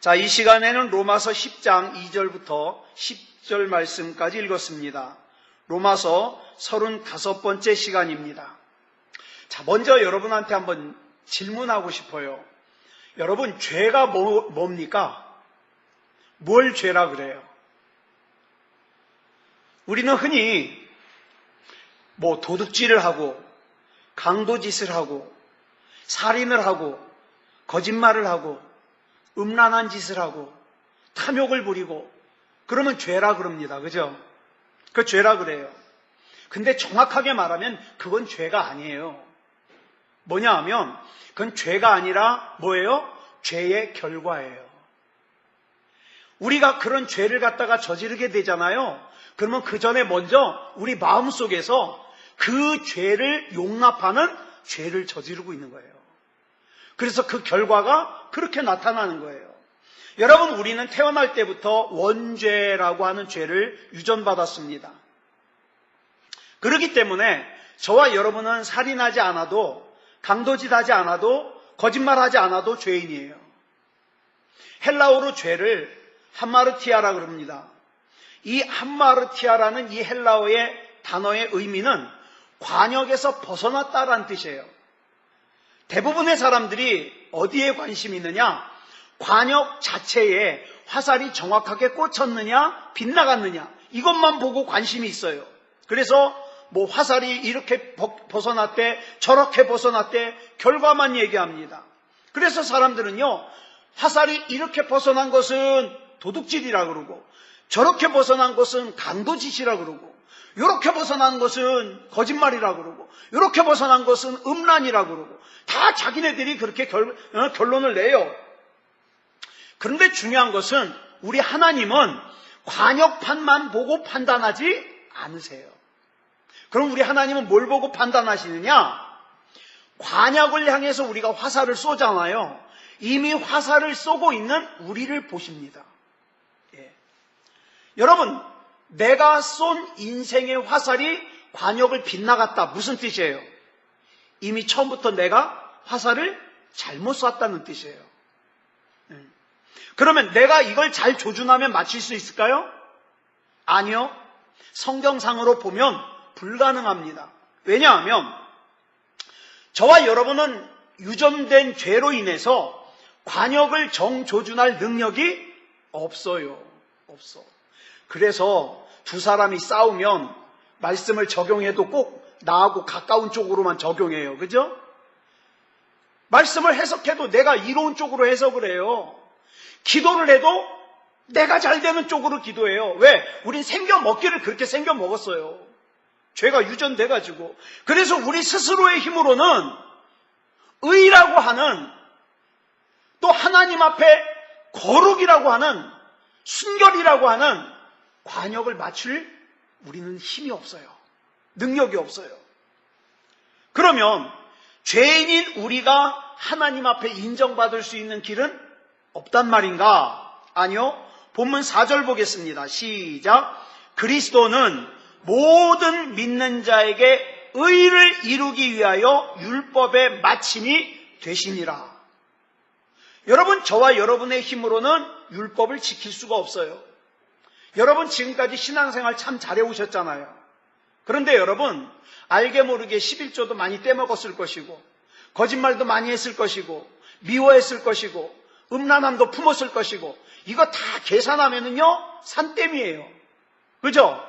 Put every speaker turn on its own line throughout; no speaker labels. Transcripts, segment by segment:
자, 이 시간에는 로마서 10장 2절부터 10절 말씀까지 읽었습니다. 로마서 35번째 시간입니다. 자, 먼저 여러분한테 한번 질문하고 싶어요. 여러분, 죄가 뭡니까? 뭘 죄라 그래요? 우리는 흔히 도둑질을 하고 강도짓을 하고 살인을 하고 거짓말을 하고 음란한 짓을 하고 탐욕을 부리고 그러면 죄라 그럽니다. 그죠? 그 죄라 그래요. 근데 정확하게 말하면 그건 죄가 아니에요. 뭐냐 하면 그건 죄가 아니라 뭐예요? 죄의 결과예요. 우리가 그런 죄를 갖다가 저지르게 되잖아요. 그러면 그 전에 먼저 우리 마음속에서 그 죄를 용납하는 죄를 저지르고 있는 거예요. 그래서 그 결과가 그렇게 나타나는 거예요. 여러분, 우리는 태어날 때부터 원죄라고 하는 죄를 유전받았습니다. 그렇기 때문에 저와 여러분은 살인하지 않아도, 강도짓하지 않아도, 거짓말하지 않아도 죄인이에요. 헬라어로 죄를 함마르티아라 그럽니다. 이 함마르티아라는 이 헬라어의 단어의 의미는 관역에서 벗어났다라는 뜻이에요. 대부분의 사람들이 어디에 관심이 있느냐? 관역 자체에 화살이 정확하게 꽂혔느냐, 빗나갔느냐, 이것만 보고 관심이 있어요. 그래서 화살이 이렇게 벗어났대, 저렇게 벗어났대, 결과만 얘기합니다. 그래서 사람들은요, 화살이 이렇게 벗어난 것은 도둑질이라 그러고, 저렇게 벗어난 것은 강도짓이라 그러고, 이렇게 벗어난 것은 거짓말이라 그러고, 이렇게 벗어난 것은 음란이라 그러고, 다 자기네들이 그렇게 결론을 내요. 그런데 중요한 것은 우리 하나님은 관역판만 보고 판단하지 않으세요. 그럼 우리 하나님은 뭘 보고 판단하시느냐? 관역을 향해서 우리가 화살을 쏘잖아요. 이미 화살을 쏘고 있는 우리를 보십니다. 예. 여러분, 내가 쏜 인생의 화살이 관역을 빗나갔다. 무슨 뜻이에요? 이미 처음부터 내가 화살을 잘못 쐈다는 뜻이에요. 그러면 내가 이걸 잘 조준하면 맞출 수 있을까요? 아니요. 성경상으로 보면 불가능합니다. 왜냐하면 저와 여러분은 유전된 죄로 인해서 관역을 정조준할 능력이 없어요. 없어. 그래서 두 사람이 싸우면 말씀을 적용해도 꼭 나하고 가까운 쪽으로만 적용해요. 그죠? 말씀을 해석해도 내가 이로운 쪽으로 해석을 해요. 기도를 해도 내가 잘 되는 쪽으로 기도해요. 왜? 우린 생겨 먹기를 그렇게 생겨 먹었어요. 죄가 유전돼가지고. 그래서 우리 스스로의 힘으로는 의라고 하는, 또 하나님 앞에 거룩이라고 하는, 순결이라고 하는 관역을 맞출 우리는 힘이 없어요. 능력이 없어요. 그러면 죄인인 우리가 하나님 앞에 인정받을 수 있는 길은 없단 말인가? 아니요. 본문 4절 보겠습니다. 시작. 그리스도는 모든 믿는 자에게 의를 이루기 위하여 율법의 마침이 되시니라. 여러분, 저와 여러분의 힘으로는 율법을 지킬 수가 없어요. 여러분 지금까지 신앙생활 참 잘해오셨잖아요. 그런데 여러분, 알게 모르게 11조도 많이 떼먹었을 것이고, 거짓말도 많이 했을 것이고, 미워했을 것이고, 음란함도 품었을 것이고, 이거 다 계산하면은요, 산더미예요. 그죠?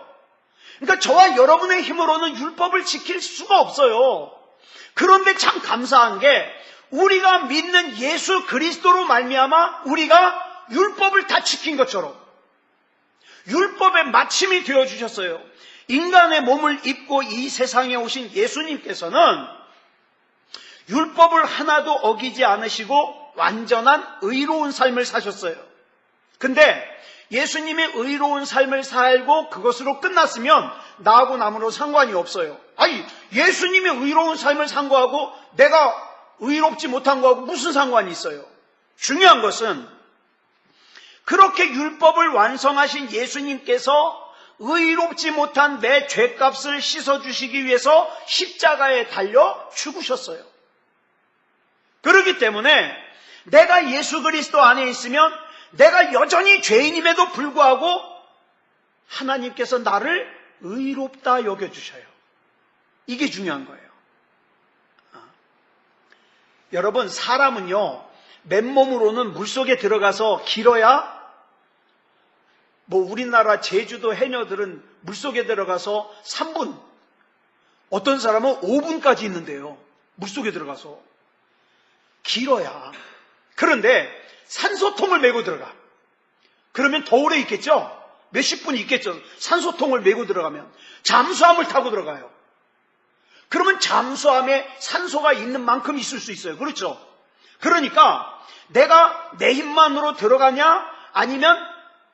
그러니까 저와 여러분의 힘으로는 율법을 지킬 수가 없어요. 그런데 참 감사한 게 우리가 믿는 예수 그리스도로 말미암아 우리가 율법을 다 지킨 것처럼 율법의 마침이 되어주셨어요. 인간의 몸을 입고 이 세상에 오신 예수님께서는 율법을 하나도 어기지 않으시고 완전한 의로운 삶을 사셨어요. 근데 예수님의 의로운 삶을 살고 그것으로 끝났으면 나하고 남으로 상관이 없어요. 아니, 예수님의 의로운 삶을 산 거하고 내가 의롭지 못한 거하고 무슨 상관이 있어요? 중요한 것은 그렇게 율법을 완성하신 예수님께서 의롭지 못한 내 죄값을 씻어주시기 위해서 십자가에 달려 죽으셨어요. 그렇기 때문에 내가 예수 그리스도 안에 있으면 내가 여전히 죄인임에도 불구하고 하나님께서 나를 의롭다 여겨주셔요. 이게 중요한 거예요. 여러분, 사람은요, 맨몸으로는 물속에 들어가서 길어야, 우리나라 제주도 해녀들은 물속에 들어가서 3분, 어떤 사람은 5분까지 있는데요. 물속에 들어가서. 길어야. 그런데 산소통을 메고 들어가. 그러면 더 오래 있겠죠? 몇십 분이 있겠죠? 산소통을 메고 들어가면. 잠수함을 타고 들어가요. 그러면 잠수함에 산소가 있는 만큼 있을 수 있어요. 그렇죠? 그러니까 내가 내 힘만으로 들어가냐, 아니면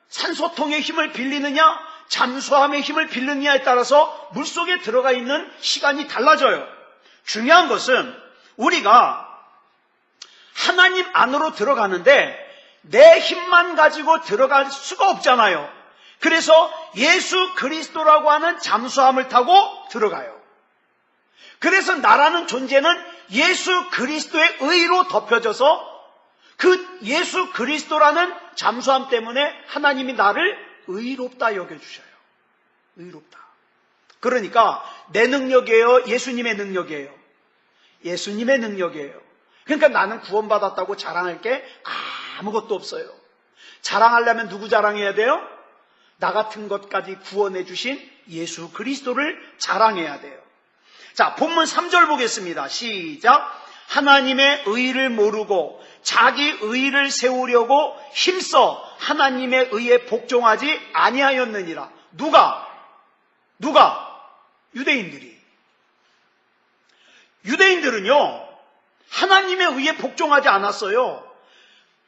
산소통의 힘을 빌리느냐, 잠수함의 힘을 빌리느냐에 따라서 물속에 들어가 있는 시간이 달라져요. 중요한 것은 우리가 하나님 안으로 들어가는데 내 힘만 가지고 들어갈 수가 없잖아요. 그래서 예수 그리스도라고 하는 잠수함을 타고 들어가요. 그래서 나라는 존재는 예수 그리스도의 의로 덮여져서 그 예수 그리스도라는 잠수함 때문에 하나님이 나를 의롭다 여겨주셔요. 의롭다. 그러니까 내 능력이에요? 예수님의 능력이에요? 예수님의 능력이에요. 그러니까 나는 구원받았다고 자랑할 게 아무것도 없어요. 자랑하려면 누구 자랑해야 돼요? 나 같은 것까지 구원해 주신 예수 그리스도를 자랑해야 돼요. 자, 본문 3절 보겠습니다. 시작. 하나님의 의를 모르고 자기 의를 세우려고 힘써 하나님의 의에 복종하지 아니하였느니라. 누가? 유대인들이. 유대인들은요, 하나님의 의에 복종하지 않았어요.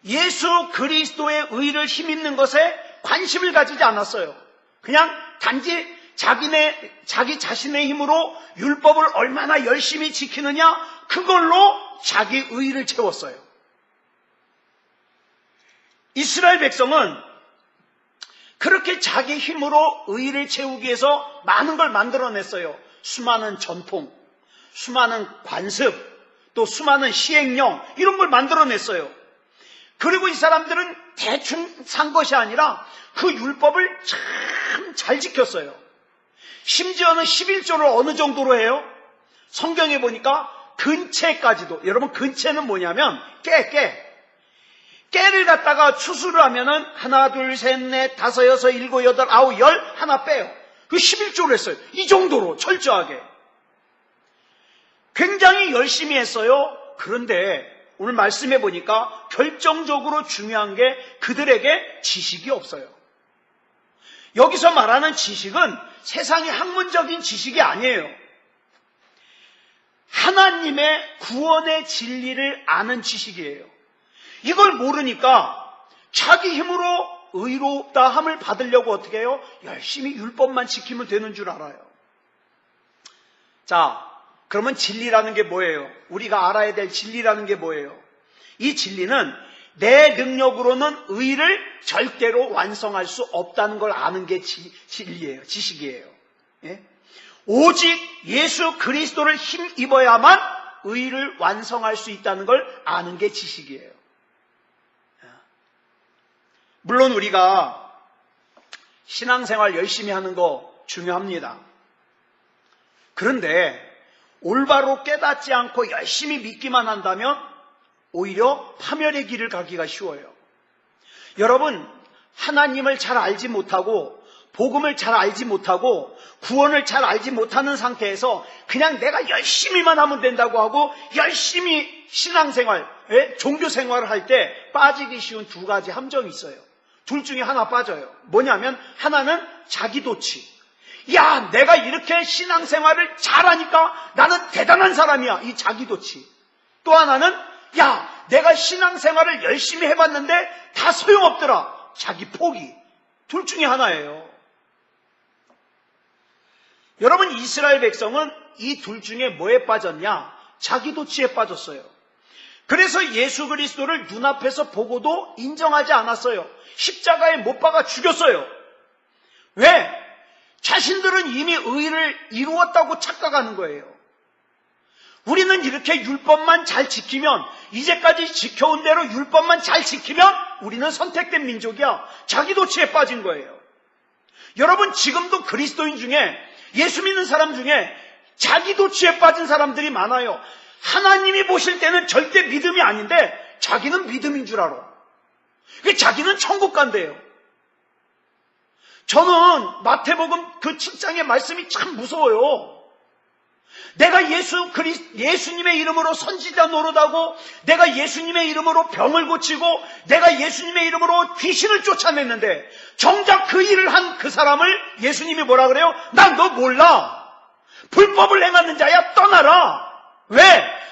예수 그리스도의 의를 힘입는 것에 관심을 가지지 않았어요. 그냥 단지 자기 자신의 힘으로 율법을 얼마나 열심히 지키느냐, 그걸로 자기 의를 채웠어요. 이스라엘 백성은 그렇게 자기 힘으로 의를 채우기 위해서 많은 걸 만들어냈어요. 수많은 전통, 수많은 관습, 또 수많은 시행령, 이런 걸 만들어냈어요. 그리고 이 사람들은 대충 산 것이 아니라 그 율법을 참 잘 지켰어요. 심지어는 11조를 어느 정도로 해요? 성경에 보니까 근채까지도. 여러분, 근채는 뭐냐면 깨를 갖다가 추수를 하면은 하나, 둘, 셋, 넷, 다섯, 여섯, 일곱, 여덟, 아홉, 열 하나 빼요. 그 11조를 했어요. 이 정도로 철저하게. 굉장히 열심히 했어요. 그런데 오늘 말씀해 보니까 결정적으로 중요한 게 그들에게 지식이 없어요. 여기서 말하는 지식은 세상의 학문적인 지식이 아니에요. 하나님의 구원의 진리를 아는 지식이에요. 이걸 모르니까 자기 힘으로 의롭다함을 받으려고 어떻게 해요? 열심히 율법만 지키면 되는 줄 알아요. 자, 그러면 진리라는 게 뭐예요? 우리가 알아야 될 진리라는 게 뭐예요? 이 진리는 내 능력으로는 의를 절대로 완성할 수 없다는 걸 아는 게 진리예요. 지식이에요. 예? 오직 예수 그리스도를 힘입어야만 의를 완성할 수 있다는 걸 아는 게 지식이에요. 물론 우리가 신앙생활 열심히 하는 거 중요합니다. 그런데 올바로 깨닫지 않고 열심히 믿기만 한다면 오히려 파멸의 길을 가기가 쉬워요. 여러분, 하나님을 잘 알지 못하고 복음을 잘 알지 못하고 구원을 잘 알지 못하는 상태에서 그냥 내가 열심히만 하면 된다고 하고 열심히 신앙생활, 종교생활을 할 때 빠지기 쉬운 두 가지 함정이 있어요. 둘 중에 하나 빠져요. 뭐냐면 하나는 자기도취. 야, 내가 이렇게 신앙생활을 잘하니까 나는 대단한 사람이야. 이 자기도취. 또 하나는 야, 내가 신앙생활을 열심히 해봤는데 다 소용없더라. 자기 포기. 둘 중에 하나예요. 여러분, 이스라엘 백성은 이 둘 중에 뭐에 빠졌냐? 자기도취에 빠졌어요. 그래서 예수 그리스도를 눈앞에서 보고도 인정하지 않았어요. 십자가에 못 박아 죽였어요. 왜? 자신들은 이미 의를 이루었다고 착각하는 거예요. 우리는 이렇게 율법만 잘 지키면, 이제까지 지켜온 대로 율법만 잘 지키면 우리는 선택된 민족이야. 자기 도취에 빠진 거예요. 여러분, 지금도 그리스도인 중에, 예수 믿는 사람 중에 자기 도취에 빠진 사람들이 많아요. 하나님이 보실 때는 절대 믿음이 아닌데 자기는 믿음인 줄 알아. 자기는 천국 간대요. 저는 마태복음 그 7장의 말씀이 참 무서워요. 내가 예수님의 이름으로 선지자 노릇하고, 내가 예수님의 이름으로 병을 고치고, 내가 예수님의 이름으로 귀신을 쫓아냈는데 정작 그 일을 한 그 사람을 예수님이 뭐라 그래요? 난 너 몰라. 불법을 행하는 자야, 떠나라. 왜?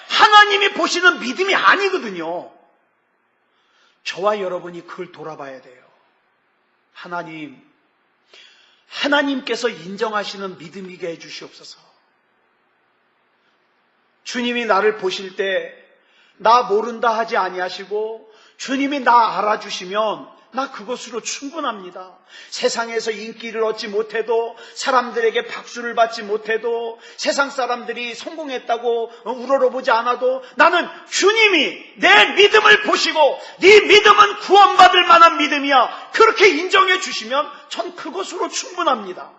하나님이 보시는 믿음이 아니거든요. 저와 여러분이 그걸 돌아봐야 돼요. 하나님께서 인정하시는 믿음이게 해주시옵소서. 주님이 나를 보실 때 나 모른다 하지 아니하시고 주님이 나 알아주시면 나 그것으로 충분합니다. 세상에서 인기를 얻지 못해도, 사람들에게 박수를 받지 못해도, 세상 사람들이 성공했다고 우러러보지 않아도 나는 주님이 내 믿음을 보시고 네 믿음은 구원받을 만한 믿음이야, 그렇게 인정해 주시면 전 그것으로 충분합니다.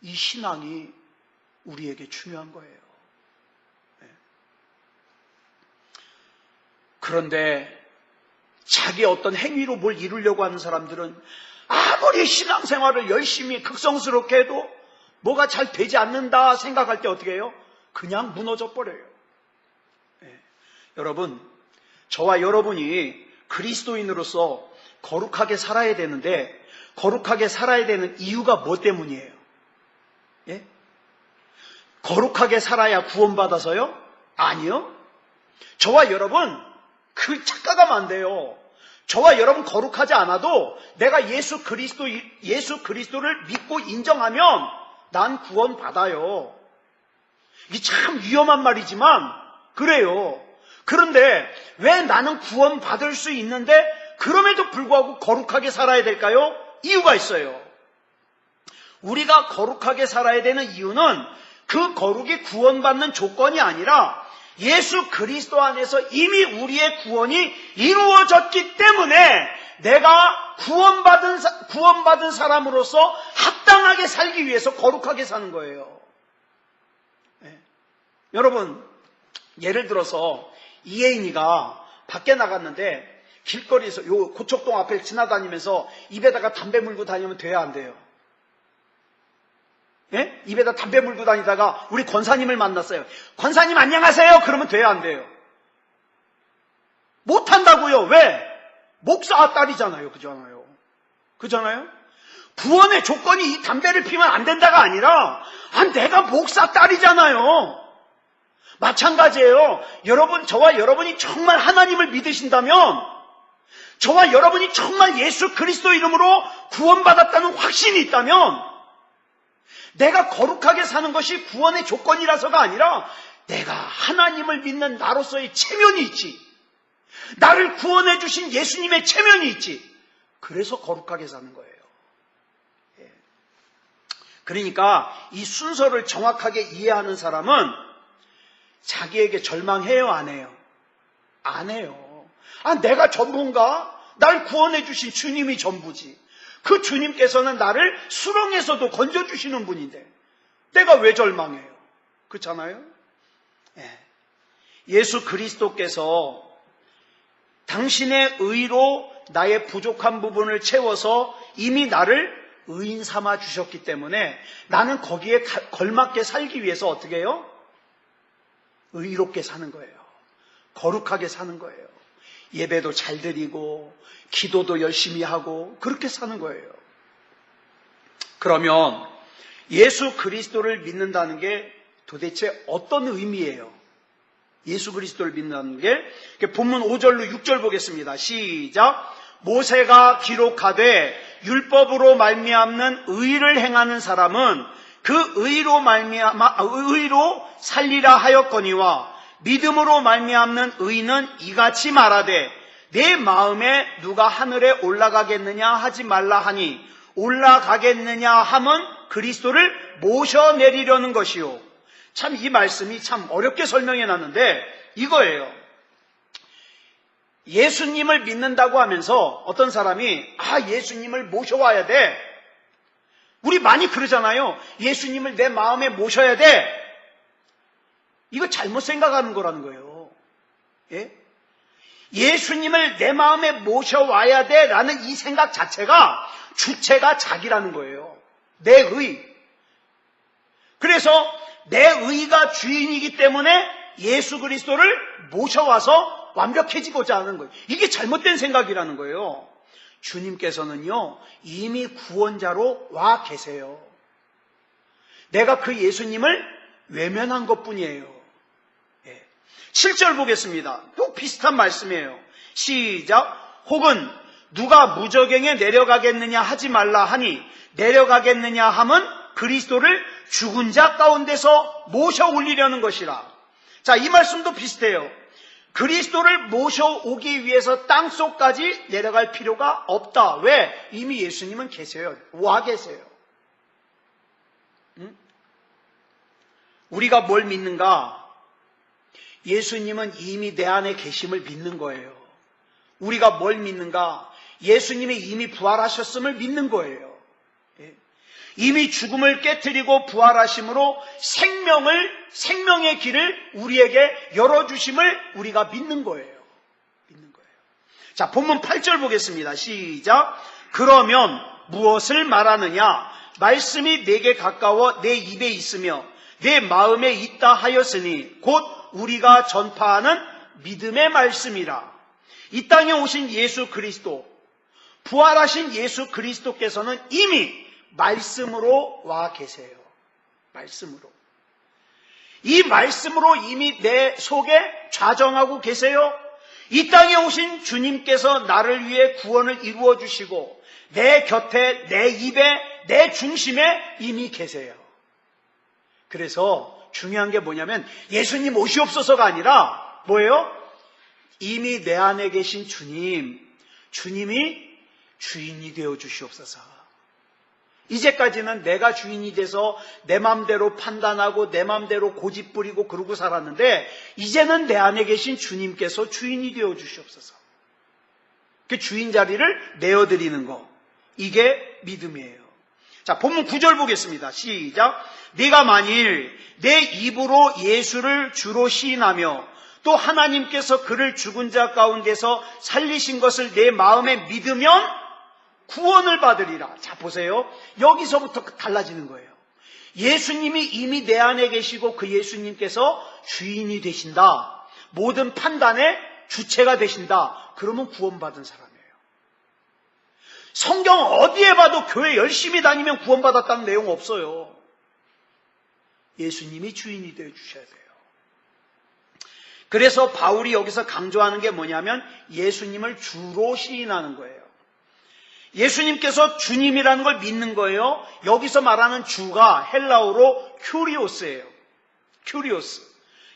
이 신앙이 우리에게 중요한 거예요. 그런데 자기 어떤 행위로 뭘 이루려고 하는 사람들은 아무리 신앙생활을 열심히 극성스럽게 해도 뭐가 잘 되지 않는다 생각할 때 어떻게 해요? 그냥 무너져 버려요. 여러분, 저와 여러분이 그리스도인으로서 거룩하게 살아야 되는데, 거룩하게 살아야 되는 이유가 뭐 때문이에요? 거룩하게 살아야 구원받아서요? 아니요. 저와 여러분 그 착각하면 안 돼요. 저와 여러분 거룩하지 않아도 내가 예수 그리스도를 믿고 인정하면 난 구원받아요. 이게 참 위험한 말이지만 그래요. 그런데 왜 나는 구원받을 수 있는데 그럼에도 불구하고 거룩하게 살아야 될까요? 이유가 있어요. 우리가 거룩하게 살아야 되는 이유는 그 거룩이 구원받는 조건이 아니라 예수 그리스도 안에서 이미 우리의 구원이 이루어졌기 때문에 내가 구원받은 사람으로서 합당하게 살기 위해서 거룩하게 사는 거예요. 여러분, 예를 들어서 이혜인이가 밖에 나갔는데 길거리에서 요 고척동 앞에 지나다니면서 입에다가 담배 물고 다니면 돼야 안 돼요? 입에다 담배 물고 다니다가 우리 권사님을 만났어요. 권사님 안녕하세요. 그러면 돼야 안 돼요? 못한다고요. 왜? 목사 딸이잖아요. 그잖아요? 구원의 조건이 이 담배를 피면 안 된다가 아니라 내가 목사 딸이잖아요. 마찬가지예요. 여러분, 저와 여러분이 정말 하나님을 믿으신다면, 저와 여러분이 정말 예수 그리스도 이름으로 구원받았다는 확신이 있다면, 내가 거룩하게 사는 것이 구원의 조건이라서가 아니라 내가 하나님을 믿는 나로서의 체면이 있지, 나를 구원해 주신 예수님의 체면이 있지, 그래서 거룩하게 사는 거예요. 그러니까 이 순서를 정확하게 이해하는 사람은 자기에게 절망해요, 안 해요? 안 해요. 내가 전부인가? 날 구원해 주신 주님이 전부지. 그 주님께서는 나를 수렁에서도 건져주시는 분인데 내가 왜 절망해요? 그렇잖아요? 예수 그리스도께서 당신의 의로 나의 부족한 부분을 채워서 이미 나를 의인 삼아 주셨기 때문에 나는 거기에 걸맞게 살기 위해서 어떻게 해요? 의롭게 사는 거예요. 거룩하게 사는 거예요. 예배도 잘 드리고 기도도 열심히 하고 그렇게 사는 거예요. 그러면 예수 그리스도를 믿는다는 게 도대체 어떤 의미예요? 예수 그리스도를 믿는다는 게 본문 5절로 6절 보겠습니다. 시작. 모세가 기록하되 율법으로 말미암는 의를 행하는 사람은 그 의로 살리라 하였거니와 믿음으로 말미암는 의는 이같이 말하되 내 마음에 누가 하늘에 올라가겠느냐 하지 말라 하니 올라가겠느냐 함은 그리스도를 모셔내리려는 것이요 참 이 말씀이 참 어렵게 설명해 놨는데 이거예요. 예수님을 믿는다고 하면서 어떤 사람이 예수님을 모셔와야 돼. 우리 많이 그러잖아요. 예수님을 내 마음에 모셔야 돼. 이거 잘못 생각하는 거라는 거예요. 예? 예수님을 내 마음에 모셔와야 돼 라는 이 생각 자체가 주체가 자기라는 거예요. 내 의. 그래서 내 의가 주인이기 때문에 예수 그리스도를 모셔와서 완벽해지고자 하는 거예요. 이게 잘못된 생각이라는 거예요. 주님께서는요, 이미 구원자로 와 계세요. 내가 그 예수님을 외면한 것 뿐이에요. 7절 보겠습니다. 또 비슷한 말씀이에요. 시작. 혹은 누가 무저갱에 내려가겠느냐 하지 말라 하니 내려가겠느냐 함은 그리스도를 죽은 자 가운데서 모셔 올리려는 것이라. 자, 이 말씀도 비슷해요. 그리스도를 모셔오기 위해서 땅속까지 내려갈 필요가 없다. 왜? 이미 예수님은 계세요. 와 계세요. 우리가 뭘 믿는가? 예수님은 이미 내 안에 계심을 믿는 거예요. 우리가 뭘 믿는가? 예수님이 이미 부활하셨음을 믿는 거예요. 이미 죽음을 깨뜨리고 부활하심으로 생명의 길을 우리에게 열어주심을 우리가 믿는 거예요. 믿는 거예요. 자, 본문 8절 보겠습니다. 시작. 그러면 무엇을 말하느냐? 말씀이 내게 가까워 내 입에 있으며 내 마음에 있다 하였으니 곧 우리가 전파하는 믿음의 말씀이라. 이 땅에 오신 예수 그리스도, 부활하신 예수 그리스도께서는 이미 말씀으로 와 계세요. 말씀으로. 이 말씀으로 이미 내 속에 좌정하고 계세요. 이 땅에 오신 주님께서 나를 위해 구원을 이루어 주시고 내 곁에, 내 입에, 내 중심에 이미 계세요. 그래서 중요한 게 뭐냐면 예수님 오시옵소서가 아니라 뭐예요? 이미 내 안에 계신 주님이 주인이 되어 주시옵소서. 이제까지는 내가 주인이 돼서 내 맘대로 판단하고 내 맘대로 고집 부리고 그러고 살았는데 이제는 내 안에 계신 주님께서 주인이 되어 주시옵소서. 그 주인 자리를 내어드리는 거. 이게 믿음이에요. 자, 본문 9절 보겠습니다. 시작. 네가 만일 내 입으로 예수를 주로 시인하며 또 하나님께서 그를 죽은 자 가운데서 살리신 것을 내 마음에 믿으면 구원을 받으리라. 자, 보세요. 여기서부터 달라지는 거예요. 예수님이 이미 내 안에 계시고 그 예수님께서 주인이 되신다. 모든 판단의 주체가 되신다. 그러면 구원받은 사람이에요. 성경 어디에 봐도 교회 열심히 다니면 구원받았다는 내용 없어요. 예수님이 주인이 되어 주셔야 돼요. 그래서 바울이 여기서 강조하는 게 뭐냐면 예수님을 주로 시인하는 거예요. 예수님께서 주님이라는 걸 믿는 거예요. 여기서 말하는 주가 헬라어로 큐리오스예요. 큐리오스.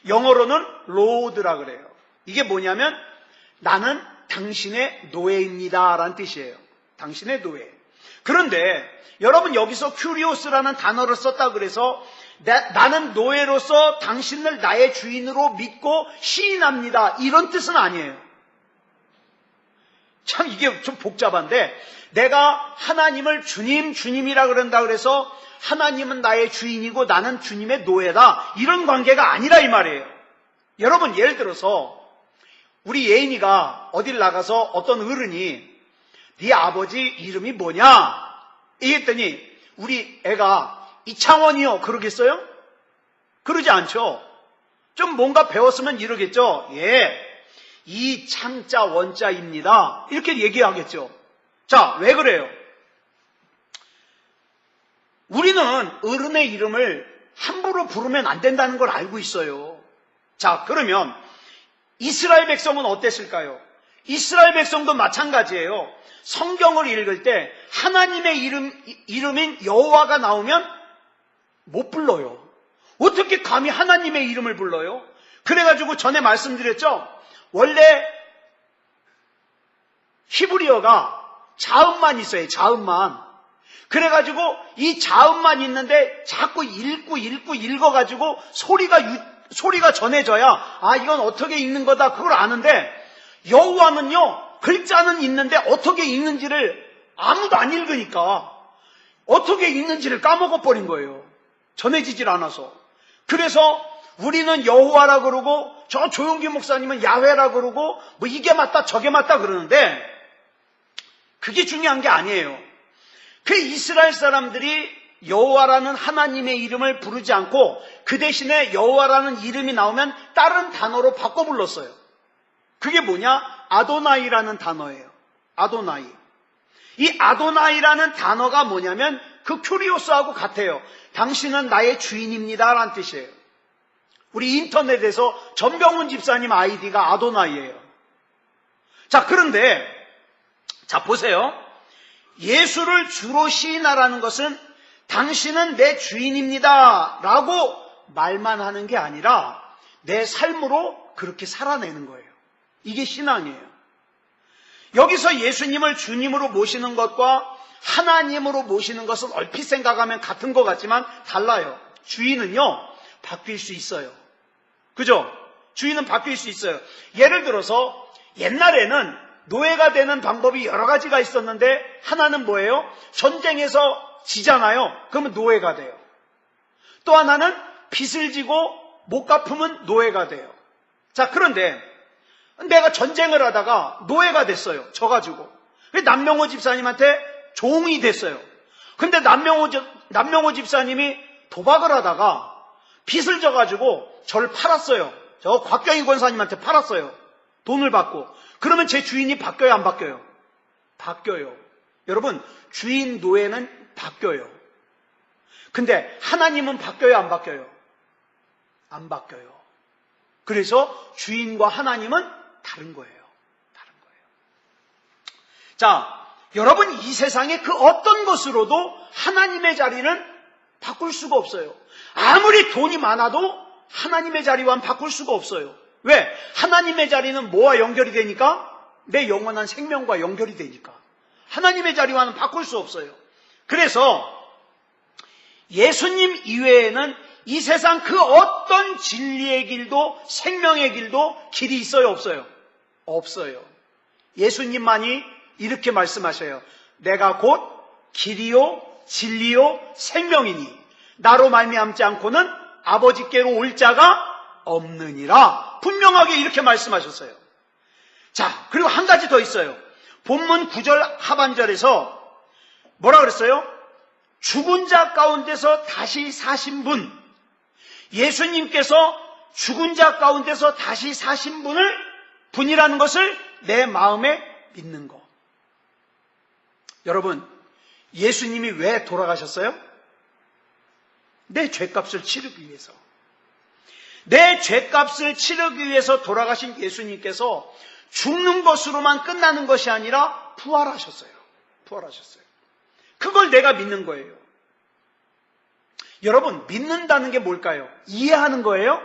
영어로는 로드라 그래요. 이게 뭐냐면 나는 당신의 노예입니다 라는 뜻이에요. 당신의 노예. 그런데 여러분 여기서 큐리오스라는 단어를 썼다 그래서 나는 노예로서 당신을 나의 주인으로 믿고 시인합니다. 이런 뜻은 아니에요. 참 이게 좀 복잡한데 내가 하나님을 주님이라 그런다 그래서 하나님은 나의 주인이고 나는 주님의 노예다. 이런 관계가 아니라 이 말이에요. 여러분 예를 들어서 우리 예인이가 어딜 나가서 어떤 어른이 네 아버지 이름이 뭐냐? 이랬더니 우리 애가 이창원이요. 그러겠어요? 그러지 않죠. 좀 뭔가 배웠으면 이러겠죠. 예, 이창자 원자입니다. 이렇게 얘기하겠죠. 자, 왜 그래요? 우리는 어른의 이름을 함부로 부르면 안 된다는 걸 알고 있어요. 자, 그러면 이스라엘 백성은 어땠을까요? 이스라엘 백성도 마찬가지예요. 성경을 읽을 때 하나님의 이름인 여호와가 나오면 못 불러요. 어떻게 감히 하나님의 이름을 불러요? 그래가지고 전에 말씀드렸죠. 원래 히브리어가 자음만 있어요. 자음만. 그래가지고 이 자음만 있는데 자꾸 읽어가지고 소리가 전해져야 아 이건 어떻게 읽는 거다 그걸 아는데, 여호와는요 글자는 있는데 어떻게 읽는지를 아무도 안 읽으니까 어떻게 읽는지를 까먹어버린 거예요. 전해지질 않아서. 그래서 우리는 여호와라 그러고 저 조용기 목사님은 야훼라 그러고 뭐 이게 맞다 저게 맞다 그러는데 그게 중요한 게 아니에요. 그 이스라엘 사람들이 여호와라는 하나님의 이름을 부르지 않고 그 대신에 여호와라는 이름이 나오면 다른 단어로 바꿔 불렀어요. 그게 뭐냐? 아도나이라는 단어예요. 아도나이. 이 아도나이라는 단어가 뭐냐면 그 큐리오스하고 같아요. 당신은 나의 주인입니다 라는 뜻이에요. 우리 인터넷에서 전병훈 집사님 아이디가 아도나이예요. 자, 그런데 자 보세요. 예수를 주로 시인하라는 것은 당신은 내 주인입니다 라고 말만 하는 게 아니라 내 삶으로 그렇게 살아내는 거예요. 이게 신앙이에요. 여기서 예수님을 주님으로 모시는 것과 하나님으로 모시는 것은 얼핏 생각하면 같은 것 같지만 달라요. 주인은요 바뀔 수 있어요. 그죠? 주인은 바뀔 수 있어요. 예를 들어서 옛날에는 노예가 되는 방법이 여러 가지가 있었는데 하나는 뭐예요? 전쟁에서 지잖아요. 그러면 노예가 돼요. 또 하나는 빚을 지고 못 갚으면 노예가 돼요. 자, 그런데 내가 전쟁을 하다가 노예가 됐어요. 져가지고. 남명호 집사님한테 종이 됐어요. 근데 남명호 집사님이 도박을 하다가 빚을 져가지고 저를 팔았어요. 저 곽경희 권사님한테 팔았어요. 돈을 받고. 그러면 제 주인이 바뀌어요, 안 바뀌어요? 바뀌어요. 여러분, 주인 노예는 바뀌어요. 근데 하나님은 바뀌어요, 안 바뀌어요? 안 바뀌어요. 그래서 주인과 하나님은 다른 거예요. 다른 거예요. 자, 여러분 이 세상에 그 어떤 것으로도 하나님의 자리는 바꿀 수가 없어요. 아무리 돈이 많아도 하나님의 자리와는 바꿀 수가 없어요. 왜? 하나님의 자리는 뭐와 연결이 되니까? 내 영원한 생명과 연결이 되니까. 하나님의 자리와는 바꿀 수 없어요. 그래서 예수님 이외에는 이 세상 그 어떤 진리의 길도 생명의 길도 길이 있어요, 없어요? 없어요. 예수님만이 이렇게 말씀하셔요. 내가 곧 길이요 진리요 생명이니 나로 말미암지 않고는 아버지께로 올 자가 없느니라. 분명하게 이렇게 말씀하셨어요. 자, 그리고 한 가지 더 있어요. 본문 9절 하반절에서 뭐라 그랬어요? 죽은 자 가운데서 다시 사신 분. 예수님께서 죽은 자 가운데서 다시 사신 분이라는 것을 내 마음에 믿는 것. 여러분, 예수님이 왜 돌아가셨어요? 내 죄값을 치르기 위해서. 내 죄값을 치르기 위해서 돌아가신 예수님께서 죽는 것으로만 끝나는 것이 아니라 부활하셨어요. 부활하셨어요. 그걸 내가 믿는 거예요. 여러분, 믿는다는 게 뭘까요? 이해하는 거예요?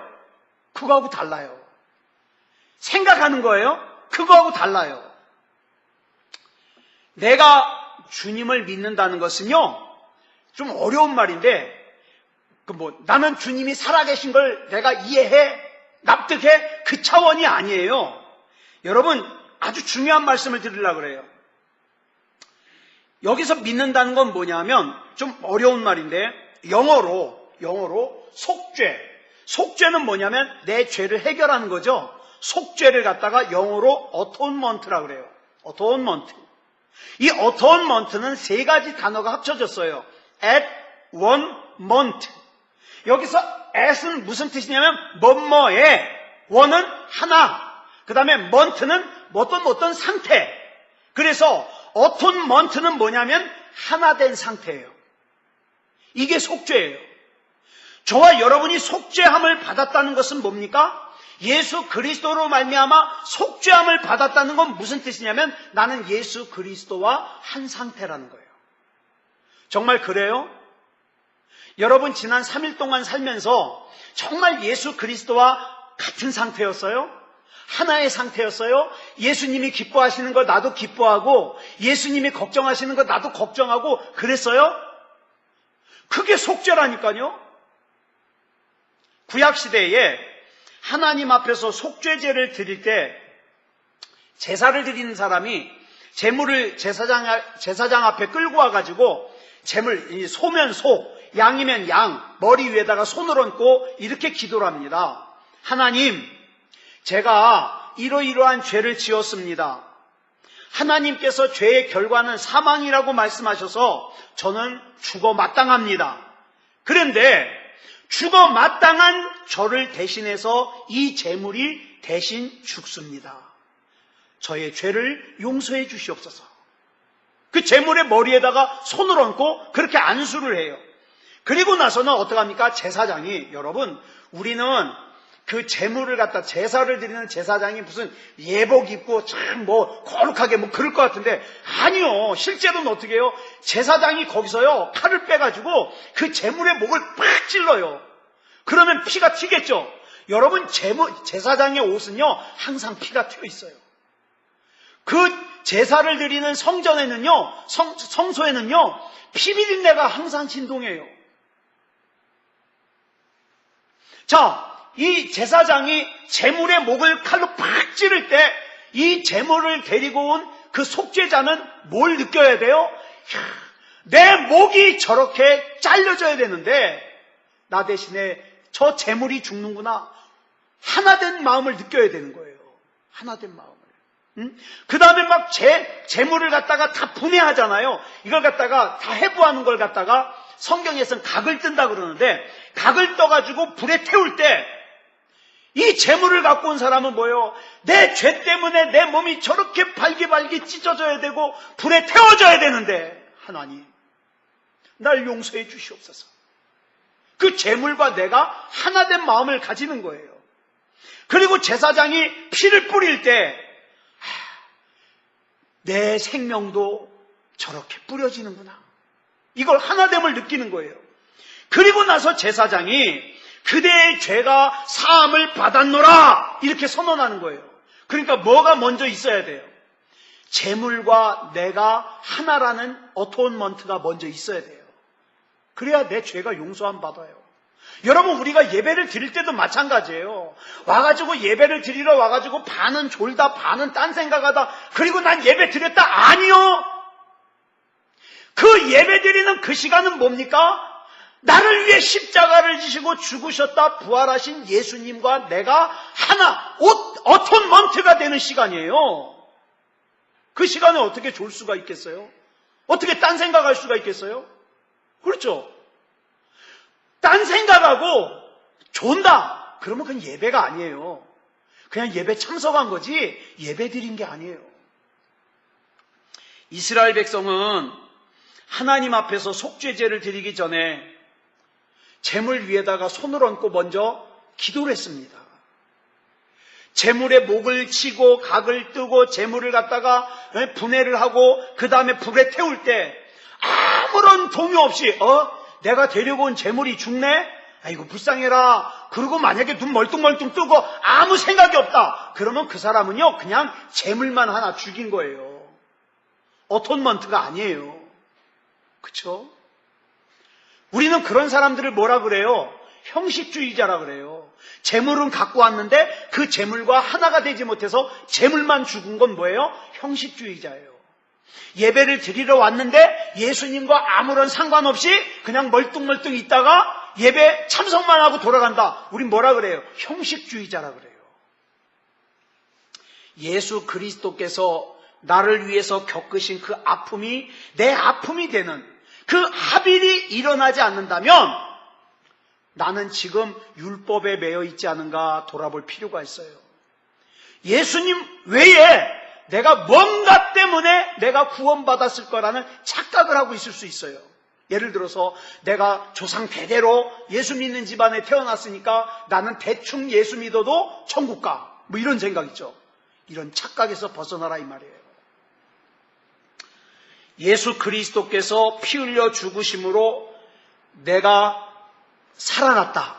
그거하고 달라요. 생각하는 거예요? 그거하고 달라요. 내가 주님을 믿는다는 것은요, 좀 어려운 말인데, 나는 주님이 살아계신 걸 내가 이해해, 납득해, 그 차원이 아니에요. 여러분, 아주 중요한 말씀을 드리려고 그래요. 여기서 믿는다는 건 뭐냐면, 좀 어려운 말인데, 영어로 속죄. 속죄는 뭐냐면 내 죄를 해결하는 거죠. 속죄를 갖다가 영어로 atonement라고 그래요. atonement. 이 atonement는 세 가지 단어가 합쳐졌어요. at, one, ment. 여기서 at은 무슨 뜻이냐면 뭐뭐에, one은 하나, 그 다음에 mont는 어떤 상태. 그래서 atonement는 뭐냐면 하나 된 상태예요. 이게 속죄예요. 저와 여러분이 속죄함을 받았다는 것은 뭡니까? 예수 그리스도로 말미암아 속죄함을 받았다는 건 무슨 뜻이냐면 나는 예수 그리스도와 한 상태라는 거예요. 정말 그래요? 여러분 지난 3일 동안 살면서 정말 예수 그리스도와 같은 상태였어요? 하나의 상태였어요. 예수님이 기뻐하시는 거 나도 기뻐하고 예수님이 걱정하시는 거 나도 걱정하고 그랬어요. 그게 속죄라니까요. 구약시대에 하나님 앞에서 속죄제를 드릴 때 제사를 드리는 사람이 제물을 제사장 앞에 끌고 와가지고 제물, 소면 소, 양이면 양, 머리 위에다가 손을 얹고 이렇게 기도를 합니다. 하나님, 제가 이러이러한 죄를 지었습니다. 하나님께서 죄의 결과는 사망이라고 말씀하셔서 저는 죽어 마땅합니다. 그런데 죽어 마땅한 저를 대신해서 이 제물이 대신 죽습니다. 저의 죄를 용서해 주시옵소서. 그 제물의 머리에다가 손을 얹고 그렇게 안수를 해요. 그리고 나서는 어떡합니까? 제사장이, 여러분, 우리는 그 제물을 갖다 제사를 드리는 제사장이 무슨 예복 입고 참 거룩하게 그럴 것 같은데 아니요. 실제로는 어떻게 해요? 제사장이 거기서요 칼을 빼가지고 그 제물의 목을 팍 찔러요. 그러면 피가 튀겠죠. 여러분, 제사장의 옷은요 항상 피가 튀어 있어요. 그 제사를 드리는 성전에는요, 성소에는요 피비린내가 항상 진동해요. 자, 이 제사장이 제물의 목을 칼로 팍 찌를 때 이 제물을 데리고 온 그 속죄자는 뭘 느껴야 돼요? 내 목이 저렇게 잘려져야 되는데 나 대신에 저 제물이 죽는구나. 하나된 마음을 느껴야 되는 거예요. 하나된 마음을. 그 다음에 막 제물을 갖다가 다 분해하잖아요. 이걸 갖다가 다 해부하는 걸 갖다가 성경에서는 각을 뜬다 그러는데 각을 떠가지고 불에 태울 때 이 제물을 갖고 온 사람은 뭐예요? 내 죄 때문에 내 몸이 저렇게 발기발기 찢어져야 되고 불에 태워져야 되는데 하나님 날 용서해 주시옵소서. 그 제물과 내가 하나된 마음을 가지는 거예요. 그리고 제사장이 피를 뿌릴 때 내 생명도 저렇게 뿌려지는구나. 이걸 하나됨을 느끼는 거예요. 그리고 나서 제사장이 그대의 죄가 사함을 받았노라 이렇게 선언하는 거예요. 그러니까 뭐가 먼저 있어야 돼요? 제물과 내가 하나라는 어토먼트가 먼저 있어야 돼요. 그래야 내 죄가 용서함 받아요. 여러분, 우리가 예배를 드릴 때도 마찬가지예요. 와가지고 예배를 드리러 와가지고 반은 졸다 반은 딴 생각하다 그리고 난 예배 드렸다. 아니요. 그 예배 드리는 그 시간은 뭡니까? 나를 위해 십자가를 지시고 죽으셨다 부활하신 예수님과 내가 하나 어톤먼트가 되는 시간이에요. 그 시간에 어떻게 졸 수가 있겠어요? 어떻게 딴 생각할 수가 있겠어요? 그렇죠? 딴 생각하고 존다 그러면 그건 예배가 아니에요. 그냥 예배 참석한 거지 예배 드린 게 아니에요. 이스라엘 백성은 하나님 앞에서 속죄제를 드리기 전에 제물 위에다가 손을 얹고 먼저 기도를 했습니다. 제물의 목을 치고 각을 뜨고 제물을 갖다가 분해를 하고 그 다음에 불에 태울 때 아무런 동요 없이 내가 데리고 온 제물이 죽네? 아이고 불쌍해라. 그리고 만약에 눈 멀뚱멀뚱 뜨고 아무 생각이 없다. 그러면 그 사람은요 그냥 제물만 하나 죽인 거예요. 어톤먼트가 아니에요. 그쵸? 우리는 그런 사람들을 뭐라 그래요? 형식주의자라 그래요. 제물은 갖고 왔는데 그 제물과 하나가 되지 못해서 제물만 죽은 건 뭐예요? 형식주의자예요. 예배를 드리러 왔는데 예수님과 아무런 상관없이 그냥 멀뚱멀뚱 있다가 예배 참석만 하고 돌아간다. 우린 뭐라 그래요? 형식주의자라 그래요. 예수 그리스도께서 나를 위해서 겪으신 그 아픔이 내 아픔이 되는 그 합일이 일어나지 않는다면 나는 지금 율법에 매여 있지 않은가 돌아볼 필요가 있어요. 예수님 외에 내가 뭔가 때문에 내가 구원받았을 거라는 착각을 하고 있을 수 있어요. 예를 들어서 내가 조상 대대로 예수 믿는 집안에 태어났으니까 나는 대충 예수 믿어도 천국 가. 뭐 이런 생각 있죠. 이런 착각에서 벗어나라 이 말이에요. 예수 그리스도께서 피 흘려 죽으심으로 내가 살아났다.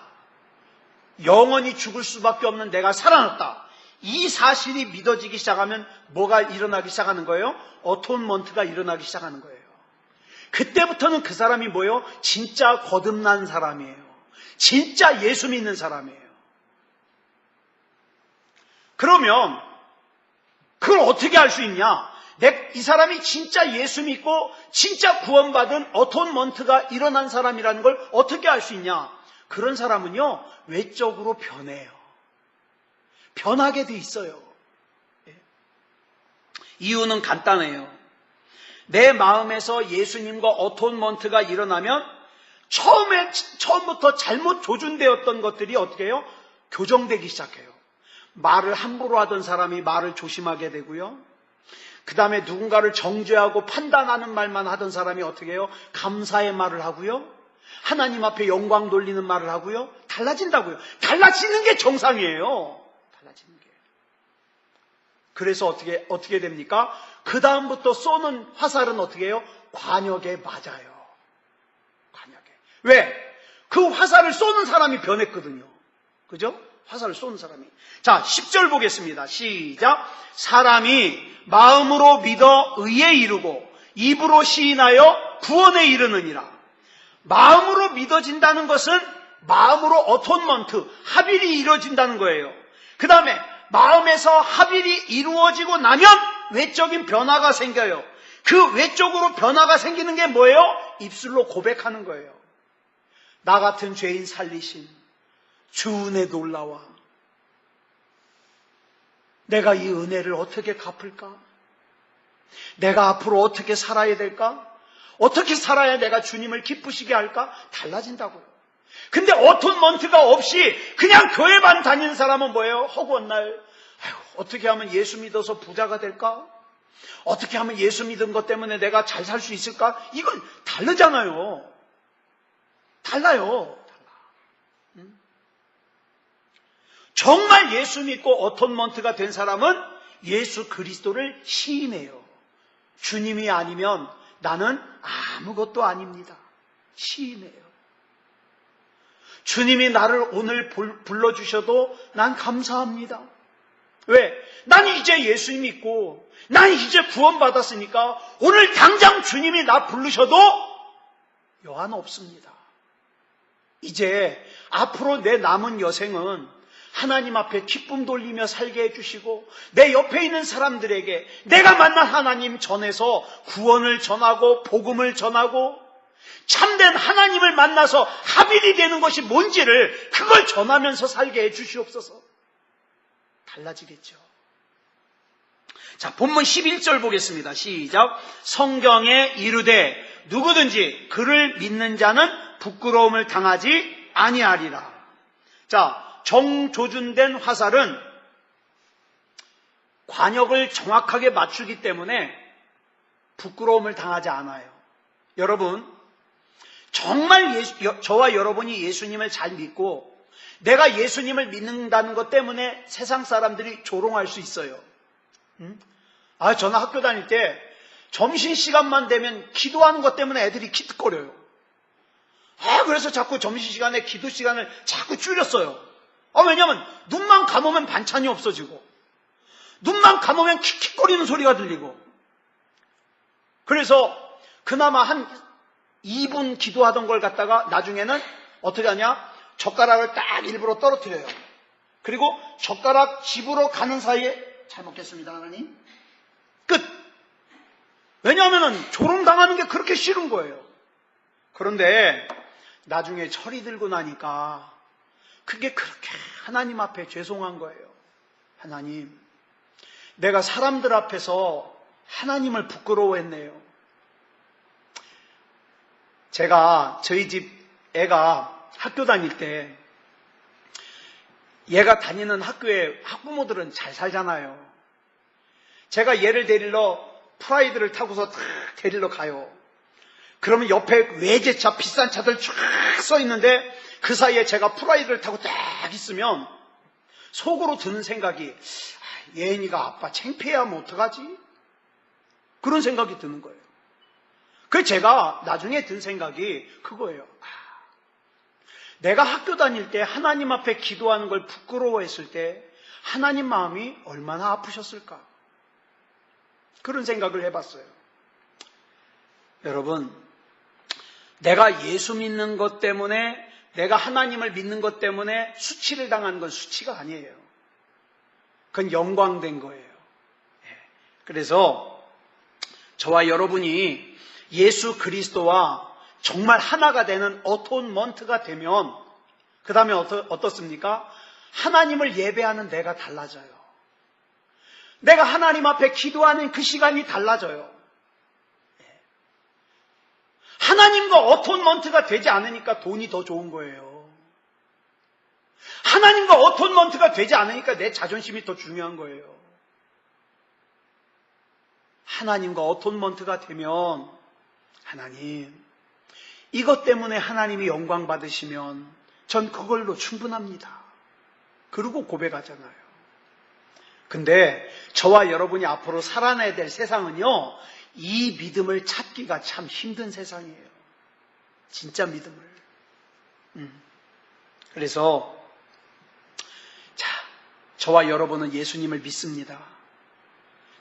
영원히 죽을 수밖에 없는 내가 살아났다. 이 사실이 믿어지기 시작하면 뭐가 일어나기 시작하는 거예요? 어톤먼트가 일어나기 시작하는 거예요. 그때부터는 그 사람이 뭐예요? 진짜 거듭난 사람이에요. 진짜 예수 믿는 사람이에요. 그러면 그걸 어떻게 알 수 있냐? 이 사람이 진짜 예수 믿고 진짜 구원받은 어톤먼트가 일어난 사람이라는 걸 어떻게 알 수 있냐? 그런 사람은요, 외적으로 변해요. 변하게 돼 있어요. 이유는 간단해요. 내 마음에서 예수님과 어톤먼트가 일어나면 처음부터 잘못 조준되었던 것들이 어떻게 해요? 교정되기 시작해요. 말을 함부로 하던 사람이 말을 조심하게 되고요. 그 다음에 누군가를 정죄하고 판단하는 말만 하던 사람이 어떻게 해요? 감사의 말을 하고요. 하나님 앞에 영광 돌리는 말을 하고요. 달라진다고요. 달라지는 게 정상이에요. 달라지는 게. 그래서 어떻게 됩니까? 그 다음부터 쏘는 화살은 어떻게 해요? 관역에 맞아요. 관역에. 왜? 그 화살을 쏘는 사람이 변했거든요. 그죠? 화살을 쏘는 사람이. 자, 10절 보겠습니다. 시작. 사람이 마음으로 믿어 의에 이르고 입으로 시인하여 구원에 이르느니라. 마음으로 믿어진다는 것은 마음으로 어톤먼트, 합일이 이루어진다는 거예요. 그 다음에 마음에서 합일이 이루어지고 나면 외적인 변화가 생겨요. 그 외적으로 변화가 생기는 게 뭐예요? 입술로 고백하는 거예요. 나 같은 죄인 살리신 주 은혜 놀라와. 내가 이 은혜를 어떻게 갚을까? 내가 앞으로 어떻게 살아야 될까? 어떻게 살아야 내가 주님을 기쁘시게 할까? 달라진다고요. 근데 어톤먼트가 없이 그냥 교회만 다니는 사람은 뭐예요? 허구한 날, 어떻게 하면 예수 믿어서 부자가 될까? 어떻게 하면 예수 믿은 것 때문에 내가 잘 살 수 있을까? 이건 다르잖아요. 달라요. 정말 예수 믿고 어톤먼트가 된 사람은 예수 그리스도를 시인해요. 주님이 아니면 나는 아무것도 아닙니다. 시인해요. 주님이 나를 오늘 불러주셔도 난 감사합니다. 왜? 난 이제 예수 믿고 난 이제 구원받았으니까 오늘 당장 주님이 나 부르셔도 여한 없습니다. 이제 앞으로 내 남은 여생은 하나님 앞에 기쁨 돌리며 살게 해주시고 내 옆에 있는 사람들에게 내가 만난 하나님 전해서 구원을 전하고 복음을 전하고 참된 하나님을 만나서 합일이 되는 것이 뭔지를 그걸 전하면서 살게 해주시옵소서. 달라지겠죠. 자, 본문 11절 보겠습니다. 시작. 성경에 이르되 누구든지 그를 믿는 자는 부끄러움을 당하지 아니하리라. 자, 정조준된 화살은 관역을 정확하게 맞추기 때문에 부끄러움을 당하지 않아요. 여러분, 정말 저와 여러분이 예수님을 잘 믿고 내가 예수님을 믿는다는 것 때문에 세상 사람들이 조롱할 수 있어요. 저는 학교 다닐 때 점심시간만 되면 기도하는 것 때문에 애들이 기특거려요. 그래서 자꾸 점심시간에 기도 시간을 자꾸 줄였어요. 왜냐면 눈만 감으면 반찬이 없어지고 눈만 감으면 킥킥거리는 소리가 들리고 그래서 그나마 한 2분 기도하던 걸 갖다가 나중에는 어떻게 하냐? 젓가락을 딱 일부러 떨어뜨려요. 그리고 젓가락 집으로 가는 사이에 잘 먹겠습니다 하나님. 끝. 왜냐하면 조롱당하는 게 그렇게 싫은 거예요. 그런데 나중에 철이 들고 나니까 그게 그렇게 하나님 앞에 죄송한 거예요. 하나님, 내가 사람들 앞에서 하나님을 부끄러워했네요. 제가 저희 집 애가 학교 다닐 때 얘가 다니는 학교에 학부모들은 잘 살잖아요. 제가 얘를 데리러 프라이드를 타고서 탁 데리러 가요. 그러면 옆에 외제차 비싼 차들 쫙 서 있는데 그 사이에 제가 프라이드를 타고 딱 있으면 속으로 드는 생각이 예은이가 아빠 창피해하면 어떡하지? 그런 생각이 드는 거예요. 그래서 제가 나중에 든 생각이 그거예요. 내가 학교 다닐 때 하나님 앞에 기도하는 걸 부끄러워했을 때 하나님 마음이 얼마나 아프셨을까? 그런 생각을 해봤어요. 여러분, 내가 예수 믿는 것 때문에, 내가 하나님을 믿는 것 때문에 수치를 당한 건 수치가 아니에요. 그건 영광된 거예요. 그래서 저와 여러분이 예수 그리스도와 정말 하나가 되는 어톤먼트가 되면 그 다음에 어떻습니까? 하나님을 예배하는 내가 달라져요. 내가 하나님 앞에 기도하는 그 시간이 달라져요. 하나님과 어톤먼트가 되지 않으니까 돈이 더 좋은 거예요. 하나님과 어톤먼트가 되지 않으니까 내 자존심이 더 중요한 거예요. 하나님과 어톤먼트가 되면 하나님, 이것 때문에 하나님이 영광 받으시면 전 그걸로 충분합니다. 그러고 고백하잖아요. 근데 저와 여러분이 앞으로 살아내야 될 세상은요, 이 믿음을 찾기가 참 힘든 세상이에요. 진짜 믿음을. 그래서 저와 여러분은 예수님을 믿습니다.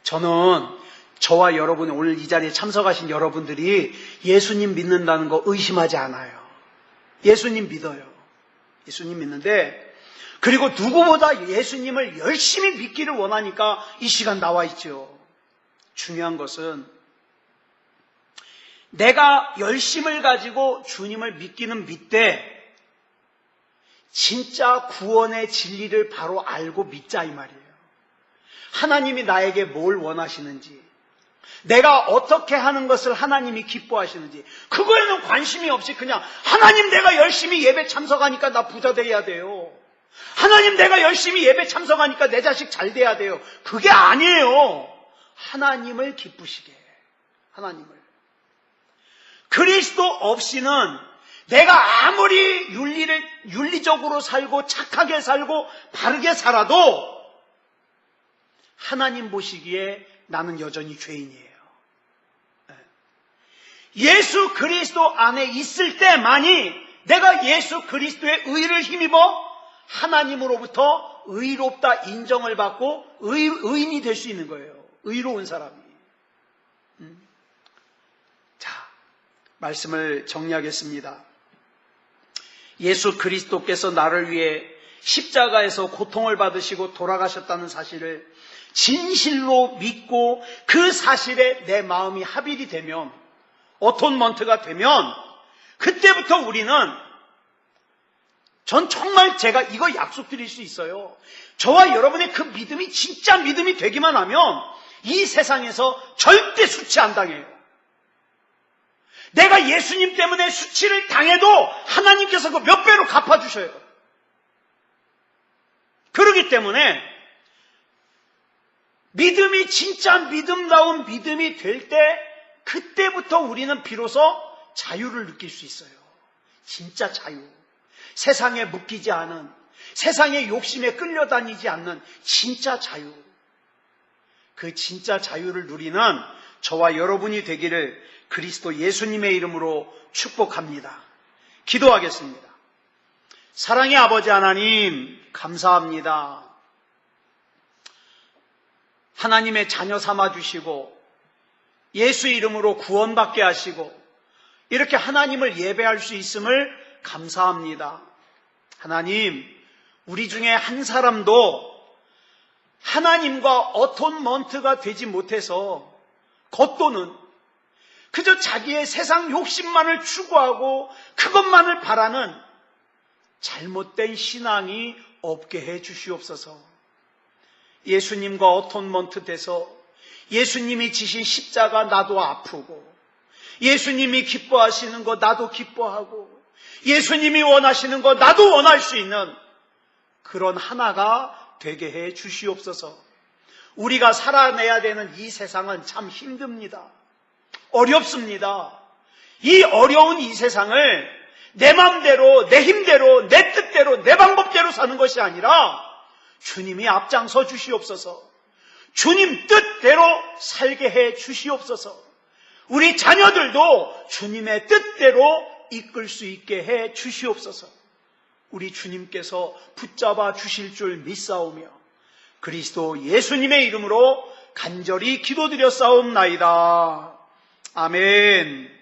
저는 저와 여러분, 오늘 이 자리에 참석하신 여러분들이 예수님 믿는다는 거 의심하지 않아요. 예수님 믿어요. 예수님 믿는데, 그리고 누구보다 예수님을 열심히 믿기를 원하니까 이 시간 나와 있죠. 중요한 것은 내가 열심을 가지고 주님을 믿기는 믿되 진짜 구원의 진리를 바로 알고 믿자, 이 말이에요. 하나님이 나에게 뭘 원하시는지, 내가 어떻게 하는 것을 하나님이 기뻐하시는지, 그거에는 관심이 없이 그냥 하나님, 내가 열심히 예배 참석하니까 나 부자 돼야 돼요. 하나님, 내가 열심히 예배 참석하니까 내 자식 잘 돼야 돼요. 그게 아니에요. 하나님을 기쁘시게. 하나님을. 그리스도 없이는 내가 아무리 윤리적으로 살고 착하게 살고 바르게 살아도 하나님 보시기에 나는 여전히 죄인이에요. 예수 그리스도 안에 있을 때만이 내가 예수 그리스도의 의를 힘입어 하나님으로부터 의롭다 인정을 받고 의인이 될 수 있는 거예요. 의로운 사람이. 자, 말씀을 정리하겠습니다. 예수 그리스도께서 나를 위해 십자가에서 고통을 받으시고 돌아가셨다는 사실을 진실로 믿고 그 사실에 내 마음이 합일이 되면, 어톤먼트가 되면, 그때부터 우리는, 전 정말 제가 이거 약속드릴 수 있어요. 저와 여러분의 그 믿음이 진짜 믿음이 되기만 하면 이 세상에서 절대 수치 안 당해요. 내가 예수님 때문에 수치를 당해도 하나님께서 그 몇 배로 갚아주셔요. 그렇기 때문에 믿음이 진짜 믿음다운 믿음이 될 때, 그때부터 우리는 비로소 자유를 느낄 수 있어요. 진짜 자유. 세상에 묶이지 않은, 세상의 욕심에 끌려다니지 않는 진짜 자유. 그 진짜 자유를 누리는 저와 여러분이 되기를 그리스도 예수님의 이름으로 축복합니다. 기도하겠습니다. 사랑의 아버지 하나님, 감사합니다. 하나님의 자녀 삼아주시고 예수 이름으로 구원받게 하시고 이렇게 하나님을 예배할 수 있음을 감사합니다. 하나님, 우리 중에 한 사람도 하나님과 어톤먼트가 되지 못해서 겉도는 그저 자기의 세상 욕심만을 추구하고 그것만을 바라는 잘못된 신앙이 없게 해 주시옵소서. 예수님과 어톤먼트 돼서 예수님이 지신 십자가 나도 아프고, 예수님이 기뻐하시는 거 나도 기뻐하고, 예수님이 원하시는 거 나도 원할 수 있는 그런 하나가 되게 해 주시옵소서. 우리가 살아내야 되는 이 세상은 참 힘듭니다. 어렵습니다. 이 어려운 이 세상을 내 마음대로, 내 힘대로, 내 뜻대로, 내 방법대로 사는 것이 아니라 주님이 앞장서 주시옵소서. 주님 뜻대로 살게 해 주시옵소서. 우리 자녀들도 주님의 뜻대로 이끌 수 있게 해 주시옵소서. 우리 주님께서 붙잡아 주실 줄 믿사오며 그리스도 예수님의 이름으로 간절히 기도드렸사옵나이다. 아멘.